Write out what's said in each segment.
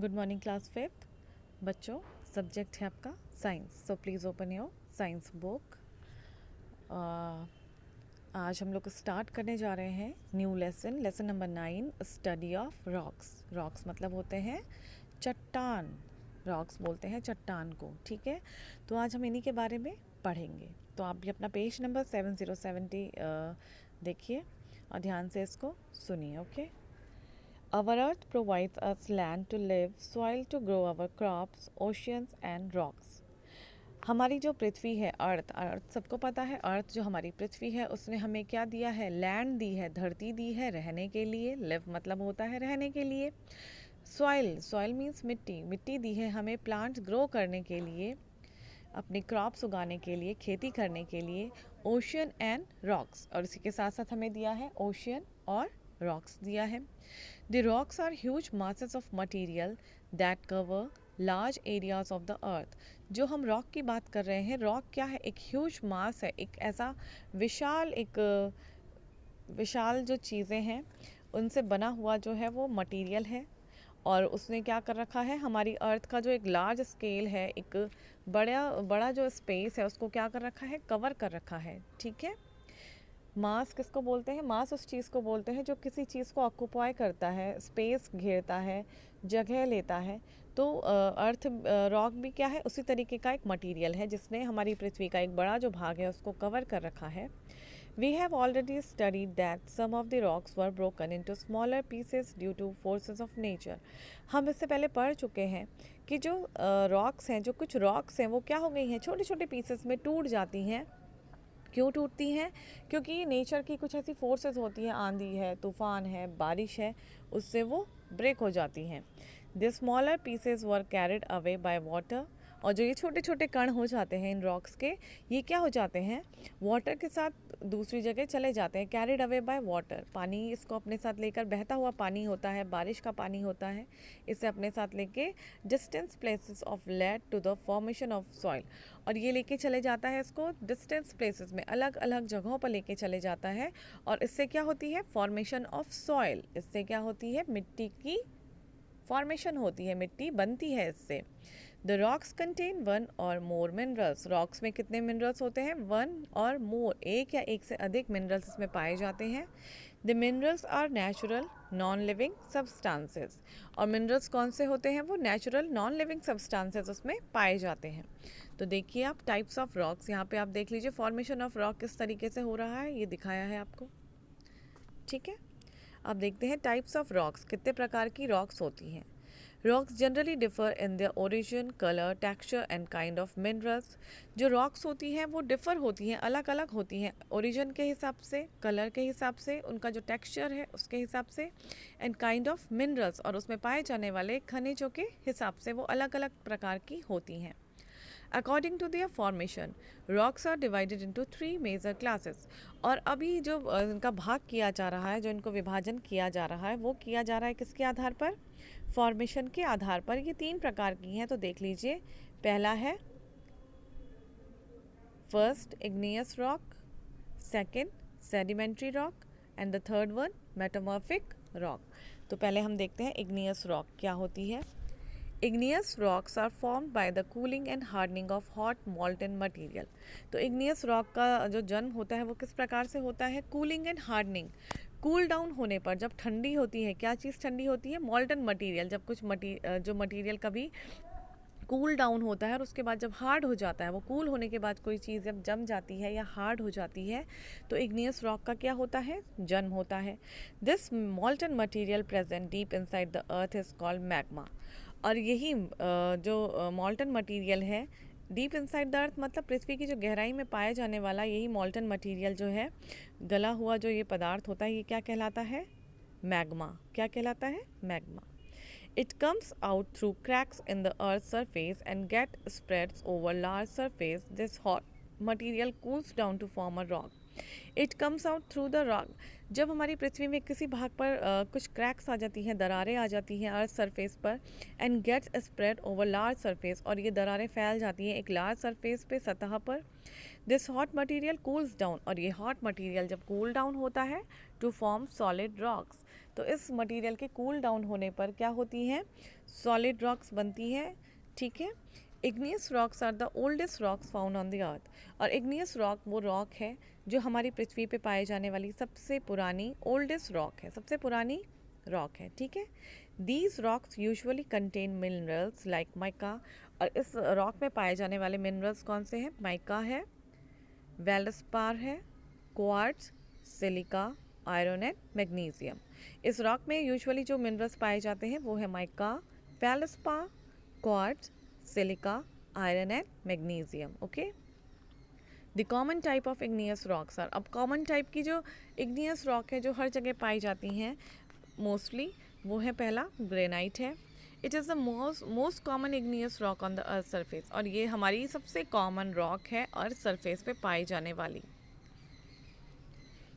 Good morning class fifth बच्चों। Subject है आपका science, so please open your science book. आज हम लोग स्टार्ट करने जा रहे हैं new lesson number 9, study of rocks. Rocks मतलब होते हैं चट्टान, रॉक्स बोलते हैं चट्टान को, ठीक है। तो आज हम इन्हीं के बारे में पढ़ेंगे। तो आप भी अपना पेज नंबर 7070 देखिए और ध्यान से इसको सुनिए, okay. Our earth provides us land to live, soil to grow our crops, oceans and rocks. हमारी जो पृथ्वी है, अर्थ सबको पता है। अर्थ जो हमारी पृथ्वी है उसने हमें क्या दिया है? लैंड दी है, धरती दी है रहने के लिए। लिव मतलब होता है रहने के लिए। सॉइल मीन्स मिट्टी, मिट्टी दी है हमें प्लांट्स ग्रो करने के लिए, अपने क्रॉप्स उगाने के लिए, खेती करने के लिए। ओशियन एंड रॉक्स, और इसी के साथ साथ हमें दिया है ओशियन और रॉक्स दिया है। The rocks are huge masses of material that cover large areas of the earth. जो हम रॉक की बात कर रहे हैं, रॉक क्या है? एक ह्यूज मास है, एक ऐसा विशाल जो चीज़ें हैं उनसे बना हुआ जो है वो मटेरियल है। और उसने क्या कर रखा है? हमारी अर्थ का जो एक लार्ज स्केल है, एक बड़ा बड़ा जो स्पेस है उसको क्या कर रखा है? कवर कर रखा है, ठीक है। मास किसको बोलते हैं? मास उस चीज़ को बोलते हैं जो किसी चीज़ को ऑक्यूपाई करता है, स्पेस घेरता है, जगह लेता है। तो अर्थ रॉक भी क्या है? उसी तरीके का एक मटेरियल है जिसने हमारी पृथ्वी का एक बड़ा जो भाग है उसको कवर कर रखा है। We have already studied that some of the rocks were broken into smaller pieces due to forces of nature. हम इससे पहले पढ़ चुके हैं कि जो रॉक्स हैं, जो कुछ रॉक्स हैं वो क्या हो गई हैं? छोटे छोटे पीसेस में टूट जाती हैं। क्यों टूटती हैं? क्योंकि नेचर की कुछ ऐसी फोर्सेस होती हैं, आंधी है, तूफान है, बारिश है, उससे वो ब्रेक हो जाती हैं। The smaller pieces were carried away by water. और जो ये छोटे छोटे कण हो जाते हैं इन रॉक्स के, ये क्या हो जाते हैं? वाटर के साथ दूसरी जगह चले जाते हैं। कैरिड अवे बाय वाटर, पानी इसको अपने साथ लेकर, बहता हुआ पानी होता है, बारिश का पानी होता है, इसे अपने साथ लेके distance places of led to the formation of soil. और ये लेके चले जाता है इसको डिस्टेंस प्लेसेस में, अलग अलग जगहों पर लेके चले जाता है। और इससे क्या होती है? Formation of soil. इससे क्या होती है? मिट्टी की फॉर्मेशन होती है, मिट्टी बनती है इससे। द रॉक्स कंटेन वन और मोर मिनरल्स। रॉक्स में कितने मिनरल्स होते हैं? वन और मोर, एक या एक से अधिक मिनरल्स इसमें पाए जाते हैं। The minerals are natural non living substances. और मिनरल्स कौन से होते हैं? वो नेचुरल नॉन लिविंग सब्सटेंसेस उसमें पाए जाते हैं। तो देखिए आप टाइप्स ऑफ रॉक्स, यहाँ पे आप देख लीजिए फॉर्मेशन ऑफ रॉक किस तरीके से हो रहा है, ये दिखाया है आपको, ठीक है। अब देखते हैं टाइप्स ऑफ रॉक्स, कितने प्रकार की रॉक्स होती हैं। Rocks generally differ in the origin, colour, texture and kind of minerals. जो रॉक्स होती हैं वो डिफर होती हैं, अलग अलग होती हैं, ओरिजिन के हिसाब से, कलर के हिसाब से, उनका जो टेक्सचर है उसके हिसाब से, एंड काइंड ऑफ मिनरल्स, और उसमें पाए जाने वाले खनिजों के हिसाब से वो अलग अलग प्रकार की होती हैं। According to their formation, rocks are divided into 3 major classes. और अभी जो इनका भाग किया जा रहा है, जो इनको विभाजन किया जा रहा है, वो किया जा रहा है किसके आधार पर? फॉर्मेशन के आधार पर। ये 3 प्रकार की हैं, तो देख लीजिए। पहला है first igneous rock, second sedimentary rock and the third one metamorphic rock. तो पहले हम देखते हैं इग्नियस रॉक क्या होती है। Igneous rocks are formed by the cooling and hardening of hot molten material. तो igneous rock का जो जन्म होता है वो किस प्रकार से होता है? Cooling and hardening. Cool down होने पर, जब ठंडी होती है, क्या चीज़ ठंडी होती है? मॉल्टन मटेरियल। जब कुछ जो मटेरियल कभी कूल डाउन होता है और उसके बाद जब हार्ड हो जाता है, वो कूल होने के बाद कोई चीज़ जब जम जाती है या हार्ड हो जाती है, तो इग्नियस रॉक का क्या होता है? जन्म होता है। This मॉल्टन material present deep inside the earth is called magma. और यही जो मॉल्टन मटेरियल है, डीप इनसाइड द अर्थ मतलब पृथ्वी की जो गहराई में पाया जाने वाला यही मॉल्टन मटेरियल जो है, गला हुआ जो ये पदार्थ होता है, ये क्या कहलाता है? मैग्मा। क्या कहलाता है? Magma. It comes out through cracks in the earth's surface and get spreads over large surface. This hot material cools down to form a rock. It comes out through the rock. जब हमारी पृथ्वी में किसी भाग पर कुछ cracks आ जाती हैं, दरारें आ जाती हैं अर्थ सरफेस पर, and gets spread over large surface, और ये दरारें फैल जाती हैं एक लार्ज सरफेस पे, सतह पर। This hot material cools down, और ये हॉट मटेरियल जब कूल डाउन होता है टू फॉर्म सॉलिड रॉक्स, तो इस मटेरियल के कूल डाउन होने पर क्या होती हैं, सॉलिड रॉक्स बनती हैं, ठीक है। Igneous rocks are the oldest rocks found on the earth, और इग्नियस रॉक वो रॉक है जो हमारी पृथ्वी पे पाए जाने वाली सबसे पुरानी ओल्डेस्ट रॉक है, सबसे पुरानी रॉक है, ठीक है। These rocks usually contain minerals like mica, और इस रॉक में पाए जाने वाले मिनरल्स कौन से हैं, माइका है, वेल्डस्पार है, quartz, silica, iron and magnesium. इस रॉक में यूजुअली जो मिनरल्स पाए जाते हैं वो है mica, feldspar, quartz, silica, iron and magnesium, okay. The common type of igneous rocks are, अब कॉमन टाइप की जो इग्नियस रॉक है जो हर जगह पाई जाती हैं मोस्टली, वो है पहला ग्रेनाइट है। It is the most common igneous rock on the earth surface, और ये हमारी सबसे कॉमन रॉक है अर्थ सरफेस पे पाई जाने वाली।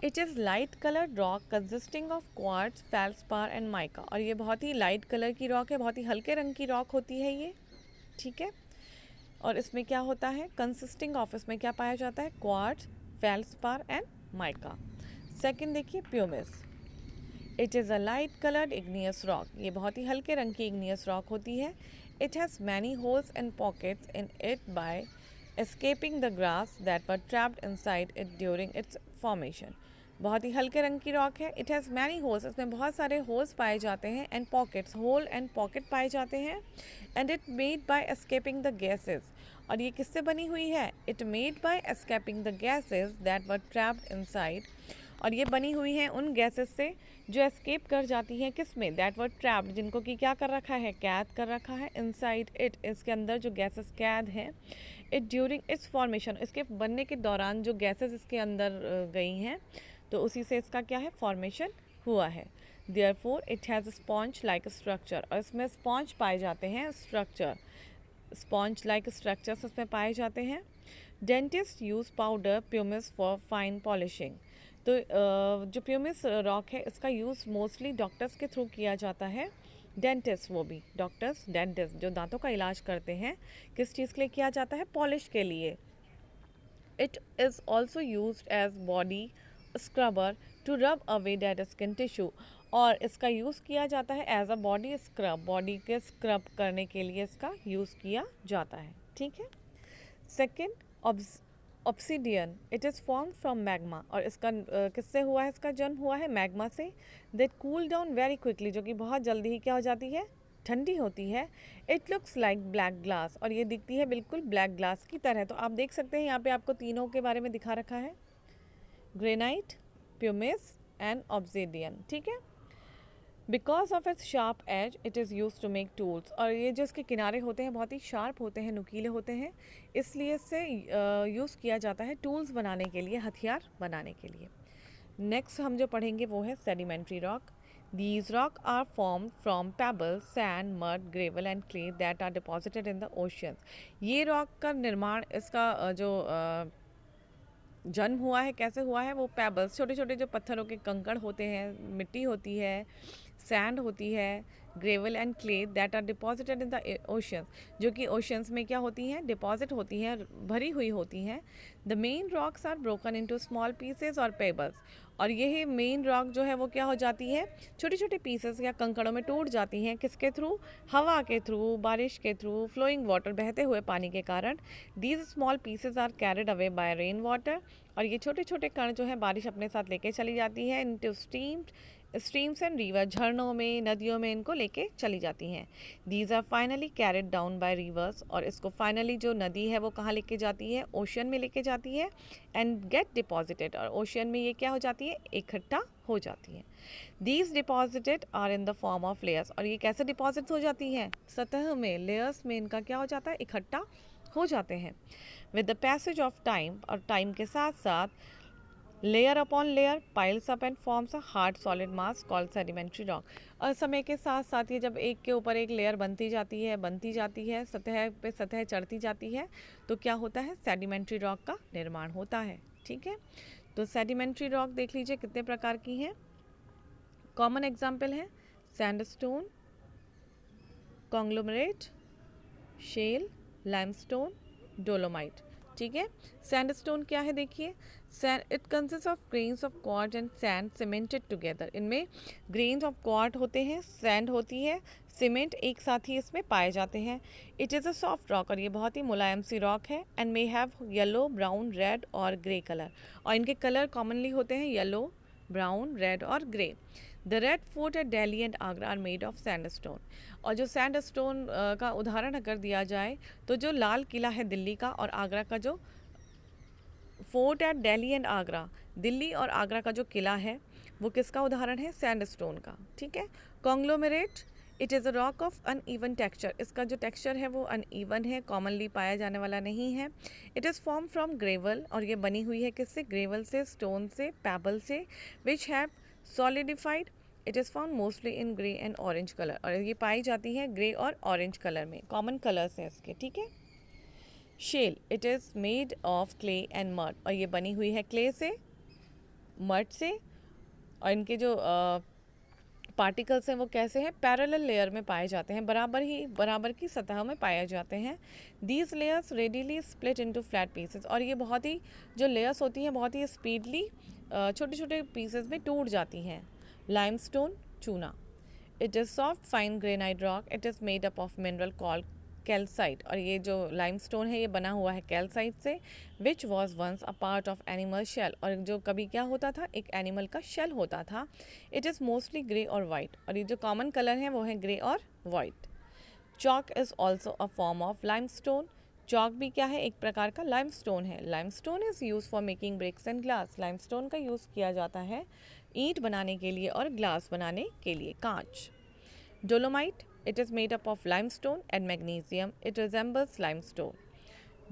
It is light coloured rock consisting of quartz, feldspar and mica, और ये बहुत ही लाइट कलर की रॉक है, बहुत ही हल्के रंग की रॉक होती है ये, ठीक है। और इसमें क्या होता है, कंसिस्टिंग ऑफ, इसमें क्या पाया जाता है, quartz, feldspar and mica. Second देखिए pumice, it is a light coloured igneous rock, ये बहुत ही हल्के रंग की इग्नियस रॉक होती है। It has many holes and pockets in it by escaping the grass that were trapped inside it during its formation. बहुत ही हल्के रंग की रॉक है। इट हैज़ मैनी होल्स, इसमें बहुत सारे होल्स पाए जाते हैं, and pockets, hole and pocket पाए जाते हैं। And it made by escaping the gases, और ये किससे बनी हुई है, it made by escaping the gases that were trapped inside, और ये बनी हुई हैं उन गैसेस से जो एस्केप कर जाती हैं किस में, दैट वर ट्रैप्ड, जिनको कि क्या कर रखा है, कैद कर रखा है, इनसाइड इट, इसके अंदर जो गैसेस कैद हैं, इट ड्यूरिंग इट्स फॉर्मेशन, इसके बनने के दौरान जो गैसेस इसके अंदर गई हैं, तो उसी से इसका क्या है, फॉर्मेशन हुआ है। Therefore it has a sponge like structure, और इसमें स्पॉन्ज पाए जाते हैं, स्ट्रक्चर, स्पॉन्ज लाइक स्ट्रक्चर्स इसमें पाए जाते हैं। Dentist use powder pumice for fine polishing, तो जो प्यूमिस रॉक है इसका यूज़ मोस्टली डॉक्टर्स के थ्रू किया जाता है। डेंटिस्ट, वो भी डॉक्टर्स, डेंटिस्ट जो दांतों का इलाज करते हैं, किस चीज़ के लिए किया जाता है, पॉलिश के लिए। It is also use as body scrubber to rub away dead skin tissue, और इसका यूज़ किया जाता है as a body scrub, body के स्क्रब करने के लिए इसका यूज़ किया जाता है, ठीक है। Second, obsidian, it is form from magma, और इसका किससे हुआ है, इसका जन्म हुआ है मैग्मा से। That cool down very quickly, जो कि बहुत जल्दी ही क्या हो जाती है, ठंडी होती है। It looks like black glass, और ये दिखती है बिल्कुल ब्लैक ग्लास की तरह। तो आप देख सकते हैं यहाँ पे आपको तीनों के बारे में दिखा रखा है, ग्रेनाइट, प्यूमिस एंड ऑब्सीडियन, ठीक है। Because of its sharp edge it is use to make tools, और ये जो इसके किनारे होते हैं बहुत ही शार्प होते हैं, नुकीले होते हैं, इसलिए इससे यूज़ किया जाता है टूल्स बनाने के लिए, हथियार बनाने के लिए। नेक्स्ट हम जो पढ़ेंगे वो है sedimentary rock. These rock are form from pebbles, sand, mud, gravel and clay that are deposited in the oceans. ये रॉक का निर्माण, इसका जो जन्म हुआ है, कैसे हुआ है, वो पेबल्स, छोटे छोटे जो पत्थरों के कंकड़ होते हैं, मिट्टी होती है, सैंड होती है, gravel and clay that are deposited in the oceans, जो कि ओशंस में क्या होती हैं, डिपॉजिट होती हैं, भरी हुई होती हैं। The main rocks are broken into small pieces और पेबल्स, और यही मेन रॉक जो है वो क्या हो जाती है, छोटे छोटे पीसेस या कंकड़ों में टूट जाती हैं, किसके थ्रू, हवा के थ्रू, बारिश के थ्रू, फ्लोइंग वाटर, बहते हुए पानी के कारण। These small pieces are carried away by rain water, और ये छोटे छोटे कण जो है बारिश अपने साथ लेके चली जाती है इनटू स्ट्रीम्स एंड रिवर, झरनों में, नदियों में इनको लेके चली जाती हैं। These are finally carried down by rivers, और इसको फाइनली जो नदी है वो कहाँ लेके जाती है, ओशन में लेके जाती है, एंड गेट डिपॉजिटेड, और ओशन में ये क्या हो जाती है, इकट्ठा हो जाती है। These deposited are in the form of layers, और ये कैसे डिपॉजिट हो जाती हैं, सतह में, लेयर्स में इनका क्या हो जाता है, इकट्ठा हो जाते हैं। With the passage of time, और टाइम के साथ साथ, layer upon layer piles up and forms a hard solid mass called sedimentary rock, और समय के साथ साथ ये जब एक के ऊपर एक लेयर बनती जाती है, सतह पे सतह चढ़ती जाती है, तो क्या होता है, सेडिमेंट्री रॉक का निर्माण होता है, ठीक है। तो सेडिमेंट्री रॉक देख लीजिए कितने प्रकार की हैं। कॉमन एग्जाम्पल है sandstone, conglomerate, shale, limestone, dolomite, ठीक है। सैंडस्टोन क्या है देखिए, it consist of grains of quartz and sand cemented together. इनमें ग्रेन्स ऑफ क्वार्ट होते हैं, सैंड होती है, सीमेंट एक साथ ही इसमें पाए जाते हैं। It is a soft rock, और ये बहुत ही मुलायम सी रॉक है। And may have yellow, brown, red और ग्रे कलर, और इनके कलर कॉमनली होते हैं येलो, ब्राउन, रेड और grey. The Red Fort at Delhi and Agra are made of sandstone. और जो सैंडस्टोन का उदाहरण अगर दिया जाए तो जो लाल किला है दिल्ली का, और आगरा का जो fort at Delhi and Agra, Delhi और आगरा का जो किला है वो किसका उदाहरण है, सैंडस्टोन का, ठीक है। Conglomerate, it is a rock of uneven texture. इसका जो टेक्सचर है वो अनइवन है, कॉमनली पाया जाने वाला नहीं है। It is form from gravel, और ये बनी हुई है किससे, ग्रेवल से, स्टोन से, पैबल से, which have solidified. It is found mostly in grey and orange colour, और ये पाई जाती है ग्रे और ऑरेंज कलर में, कॉमन कलर्स हैं इसके, ठीक है। Shale, it is made of clay and mud, और ये बनी हुई है क्ले से, मड से, और इनके जो पार्टिकल्स हैं वो कैसे हैं, पैरेलल लेयर में पाए जाते हैं, बराबर की सतह में पाए जाते हैं। These layers readily split into flat pieces, और ये बहुत ही जो लेयर्स होती हैं बहुत ही स्पीडली छोटे छोटे पीसेस में टूट जाती हैं। लाइमस्टोन, चूना, it is soft fine granite rock, it is made up of mineral called calcite, और ये जो लाइमस्टोन है ये बना हुआ है कैल्साइट से, which was once a part of animal shell, और जो कभी क्या होता था, एक एनिमल का शेल होता था। इट इज़ मोस्टली ग्रे और वाइट, और ये जो कॉमन कलर है वो है ग्रे और white. Chalk is also a form of limestone, chalk भी क्या है, एक प्रकार का लाइमस्टोन है। Limestone is use for making bricks and glass, limestone का यूज़ किया जाता है ईंट बनाने के लिए और ग्लास बनाने के लिए, कांच। Dolomite, it is made up of limestone and magnesium, it resembles limestone।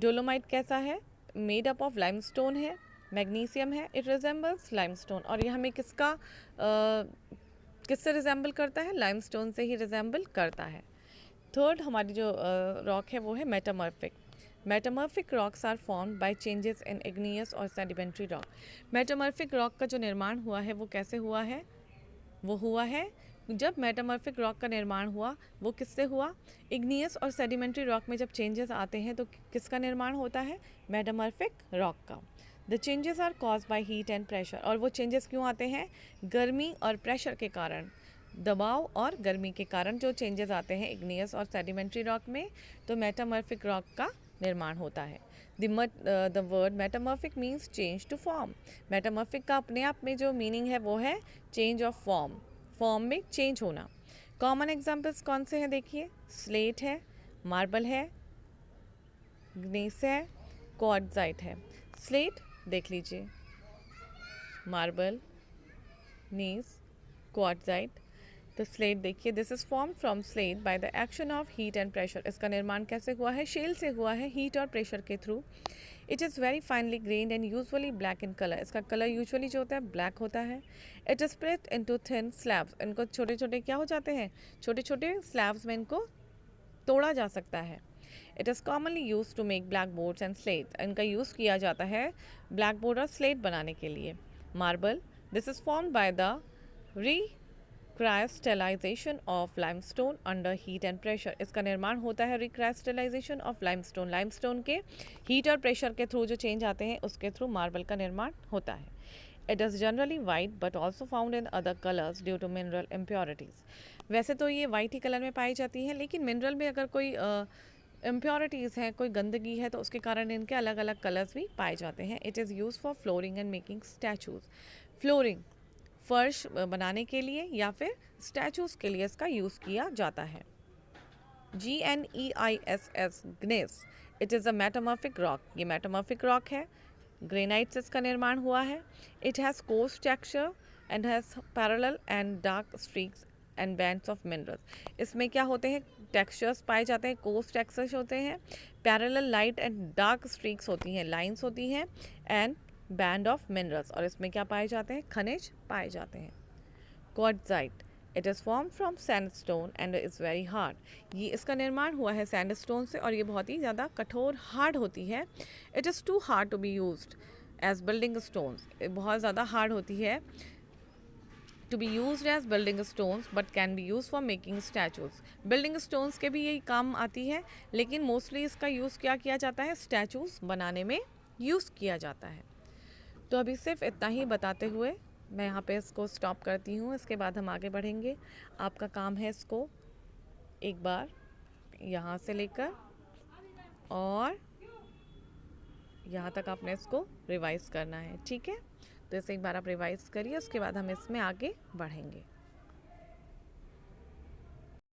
Dolomite कैसा है, मेड अप ऑफ लाइमस्टोन है, मैग्नीशियम है, इट रिजेंबल्स लाइमस्टोन, और ये हमें किससे रिजेंबल करता है, लाइमस्टोन से ही रिजेंबल करता है। थर्ड हमारी जो रॉक है वो है metamorphic. Metamorphic rocks are formed by changes in igneous और सेडिमेंट्री रॉक। मेटामॉर्फिक रॉक का जो निर्माण हुआ है वो कैसे हुआ है, वो हुआ है जब मेटामॉर्फिक रॉक का निर्माण हुआ वो किससे हुआ, इग्नियस और सेडिमेंट्री रॉक में जब चेंजेस आते हैं तो किसका निर्माण होता है, मेटामॉर्फिक रॉक का। The changes are cause by heat and pressure, और वो चेंजेस क्यों आते हैं, गर्मी और प्रेशर के कारण, दबाव और गर्मी के कारण जो चेंजेस आते हैं इग्नियस और सेडिमेंट्री रॉक में, तो मेटामॉर्फिक रॉक का निर्माण होता है। The word metamorphic means change to form. Metamorphic का अपने आप में जो मीनिंग है वो है चेंज ऑफ फॉर्म, फॉर्म में चेंज होना। कॉमन एग्जाम्पल्स कौन से हैं देखिए, स्लेट है, मार्बल है, ग्नेस है, क्वार्ट्जाइट है। स्लेट देख लीजिए, मार्बल, ग्नेस, क्वार्ट्जाइट। तो स्लेट देखिए, this is form from slate by the action of heat and pressure. इसका निर्माण कैसे हुआ है, शेल से हुआ है, हीट और प्रेशर के through. It is very finally grand and usually black in colour, इसका कलर यूजुअली जो होता है ब्लैक होता है। It is split into thin slabs, इनको छोटे छोटे क्या हो जाते हैं, छोटे छोटे स्लैब्स में इनको तोड़ा जा सकता है। It is commonly use to make black boards and slate, इनका यूज़ किया जाता है ब्लैक बोर्ड और स्लेट बनाने के लिए। Marble, this is formed by the crystallisation of limestone under heat and pressure, इसका निर्माण होता है रिक्राइस्टलाइजेशन ऑफ लाइमस्टोन, लाइमस्टोन के हीट और प्रेशर के थ्रू जो चेंज आते हैं उसके थ्रू मार्बल का निर्माण होता है। It is generally white but also found in other colours due to mineral impurities. वैसे तो ये वाइट ही कलर में पाई जाती है, लेकिन मिनरल में अगर कोई इम्प्योरिटीज़ हैं, कोई गंदगी है, तो उसके कारण इनके अलग अलग कलर्स भी पाए जाते हैं। It is use for flooring and making statues, flooring फर्श बनाने के लिए या फिर स्टैचूज़ के लिए इसका यूज़ किया जाता है। GNEISS, gneiss, it is a metamorphic rock, ये मेटामॉर्फिक रॉक है, ग्रेनाइट से इसका निर्माण हुआ है। It has coarse texture and has parallel and dark streaks and bands of minerals. इसमें क्या होते हैं, टेक्सचर्स पाए जाते हैं, कोर्स टेक्सचर्स होते हैं, parallel light and dark streaks होती हैं, लाइंस होती हैं, एंड बैंड ऑफ मिनरल्स, और इसमें क्या पाए जाते हैं, खनिज पाए जाते हैं। Quartzite, it is form from sandstone and is very hard, ये इसका निर्माण हुआ है सैंडस्टोन से और ये बहुत ही ज़्यादा कठोर हार्ड होती है। It is too hard to be used as building stones, बहुत ज़्यादा हार्ड होती है to be use as building stones but can be use for making statues. Building stones के भी यही काम आती है, लेकिन मोस्टली इसका यूज़ क्या किया जाता है, स्टैचूज बनाने में यूज़ किया जाता है। तो अभी सिर्फ इतना ही बताते हुए मैं यहाँ पे इसको स्टॉप करती हूँ। इसके बाद हम आगे बढ़ेंगे। आपका काम है इसको एक बार यहाँ से लेकर और यहाँ तक आपने इसको रिवाइज करना है, ठीक है। तो इसे एक बार आप रिवाइज करिए, उसके बाद हम इसमें आगे बढ़ेंगे।